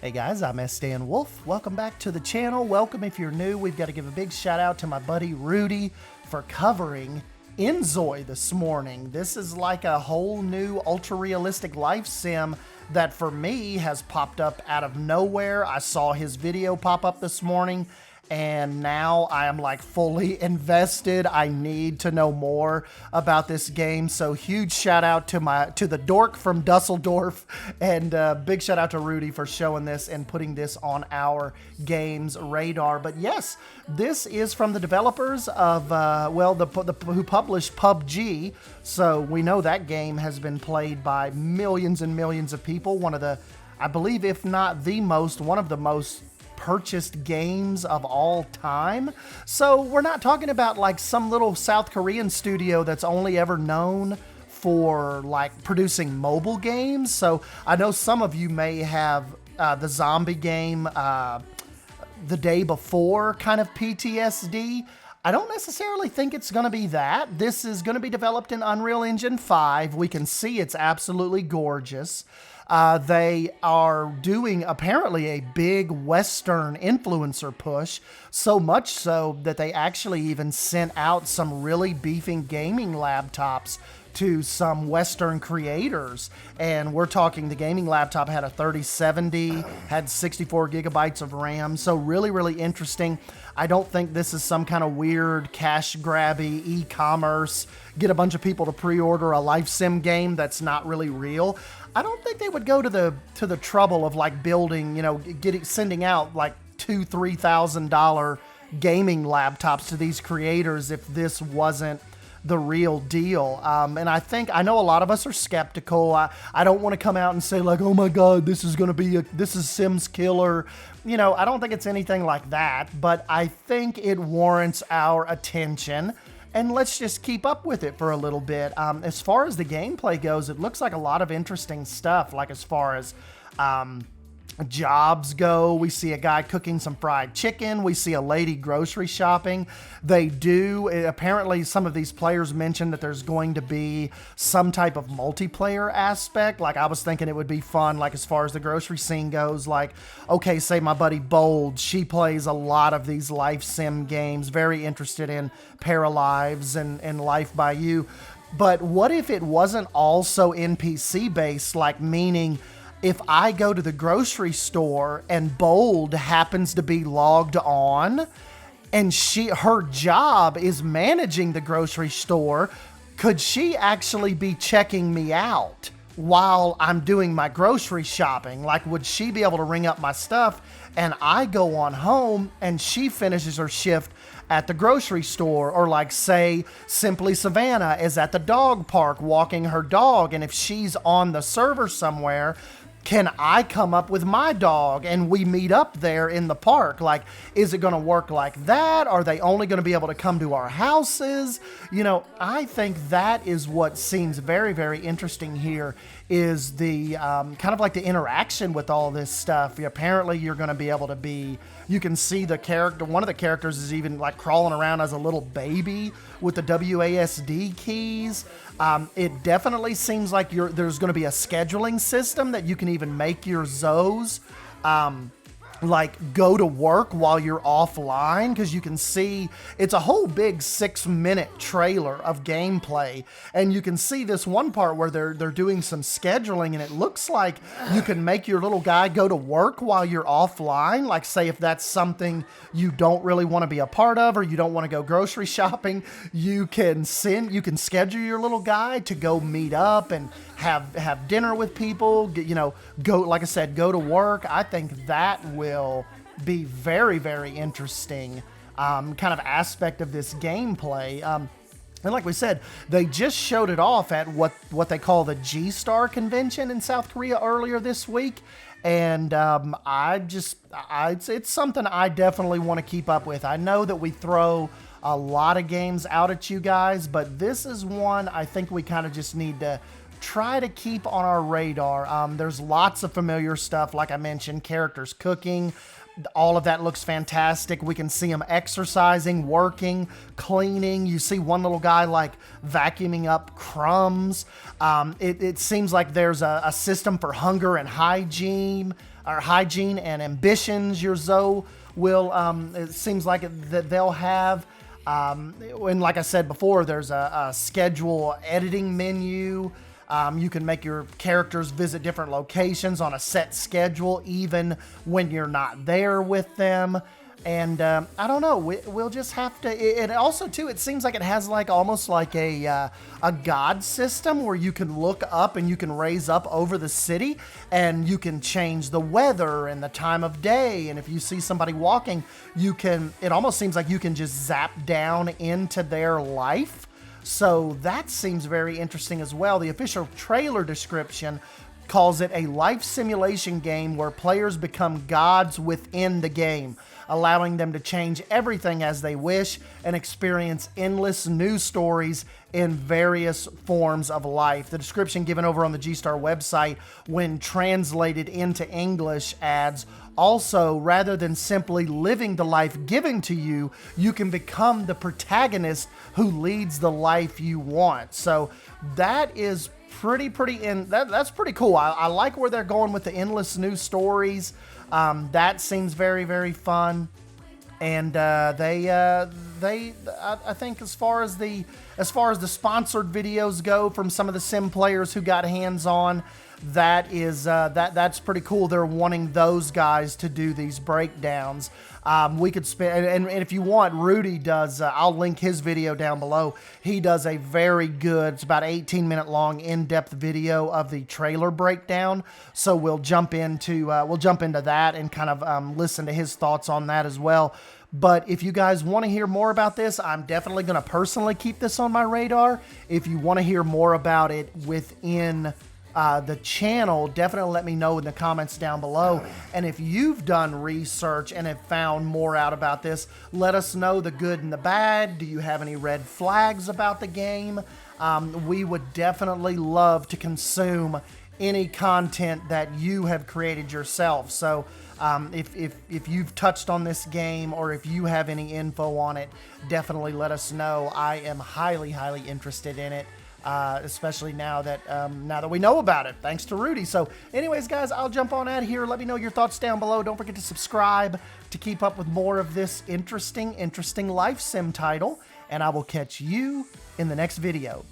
Hey guys, I'm S. Wolf. Welcome back to the channel. Welcome if you're new. We've got to give a big shout out to my buddy Rudy for covering inZOI this morning. This is like a whole new ultra realistic life sim that for me has popped up out of nowhere. I saw his video pop up this morning and now I am like fully invested. I need to know more about this game. So huge shout out to the dork from Dusseldorf, and big shout out to Rudy for showing this and putting this on our game's radar. But yes, this is from the developers of who published PUBG. So we know that game has been played by millions and millions of people. One of the, I believe, if not the most, one of the most purchased games of all time. So we're not talking about like some little South Korean studio that's only ever known for like producing mobile games. So I know some of you may have the zombie game The Day Before kind of PTSD. I don't necessarily think it's going to be that. This is going to be developed in Unreal Engine 5. We can see it's absolutely gorgeous. They are doing apparently a big Western influencer push, so much so that they actually even sent out some really beefing gaming laptops to some Western creators. And we're talking the gaming laptop had a 3070, had 64 gigabytes of RAM. So really, really interesting. I don't think this is some kind of weird cash grabby e-commerce, get a bunch of people to pre-order a life sim game that's not really real. I don't think they would go to the trouble of like building, you know, sending out like $2,000-$3,000 gaming laptops to these creators if this wasn't the real deal. And I know a lot of us are skeptical. I don't want to come out and say like, oh my God, this is Sims killer. You know, I don't think it's anything like that, but I think it warrants our attention. And let's just keep up with it for a little bit. As far as the gameplay goes, it looks like a lot of interesting stuff. Like as far as jobs go, we see a guy cooking some fried chicken. We see a lady grocery shopping. Apparently some of these players mentioned that there's going to be some type of multiplayer aspect. Like I was thinking it would be fun, like as far as the grocery scene goes, like, okay, say my buddy Bold, she plays a lot of these life sim games, very interested in Paralives and Life by You. But what if it wasn't also NPC based, like meaning if I go to the grocery store and Bold happens to be logged on and her job is managing the grocery store, could she actually be checking me out while I'm doing my grocery shopping? Like, would she be able to ring up my stuff and I go on home and she finishes her shift at the grocery store? Or like say Simply Savannah is at the dog park walking her dog, and if she's on the server somewhere, can I come up with my dog and we meet up there in the park? Like, is it going to work like that? Are they only going to be able to come to our houses? You know, I think that is what seems very, very interesting here, is the kind of like the interaction with all this stuff. Apparently you're going to be able to you can see the character, one of the characters is even like crawling around as a little baby with the WASD keys. It definitely seems like there's going to be a scheduling system that you can even make your ZOs like go to work while you're offline, because you can see it's a whole big 6-minute trailer of gameplay, and you can see this one part where they're doing some scheduling, and it looks like you can make your little guy go to work while you're offline. Like say if that's something you don't really want to be a part of, or you don't want to go grocery shopping, you can schedule your little guy to go meet up and have dinner with people, you know, go, like I said, go to work. I think that will be very, very interesting kind of aspect of this gameplay. And like we said, they just showed it off at what they call the G-Star convention in South Korea earlier this week. And it's something I definitely want to keep up with. I know that we throw a lot of games out at you guys, but this is one I think we kind of just need to try to keep on our radar. There's lots of familiar stuff, like I mentioned, characters cooking. All of that looks fantastic. We can see them exercising, working, cleaning. You see one little guy like vacuuming up crumbs. It seems like there's a system for hunger and hygiene. or hygiene and ambitions your ZOI will, it seems like that they'll have. And like I said before, there's a schedule editing menu. You can make your characters visit different locations on a set schedule, even when you're not there with them. And I don't know, we'll just have to. It also too, it seems like it has like almost like a god system where you can look up and you can raise up over the city, and you can change the weather and the time of day. And if you see somebody walking, you can. It almost seems like you can just zap down into their life. So that seems very interesting as well. The official trailer description calls it a life simulation game where players become gods within the game, allowing them to change everything as they wish and experience endless new stories in various forms of life. The description given over on the G-Star website, when translated into English, adds, also, rather than simply living the life given to you, you can become the protagonist who leads the life you want. So that is that's pretty cool. I like where they're going with the endless new stories. That seems very, very fun. And I think as far as the sponsored videos go from some of the sim players who got hands on, that's pretty cool. They're wanting those guys to do these breakdowns. We could spend, and if you want, Rudy does, I'll link his video down below. He does a very good, it's about 18-minute long, in-depth video of the trailer breakdown. So we'll jump into that and kind of listen to his thoughts on that as well. But if you guys want to hear more about this, I'm definitely going to personally keep this on my radar. If you want to hear more about it within the channel, definitely let me know in the comments down below. And if you've done research and have found more out about this, let us know the good and the bad. Do you have any red flags about the game? We would definitely love to consume any content that you have created yourself. So if you've touched on this game, or if you have any info on it, definitely let us know. I am highly, highly interested in it. Especially now that we know about it, thanks to Rudy. So anyways, guys, I'll jump on out of here. Let me know your thoughts down below. Don't forget to subscribe to keep up with more of this interesting life sim title, and I will catch you in the next video.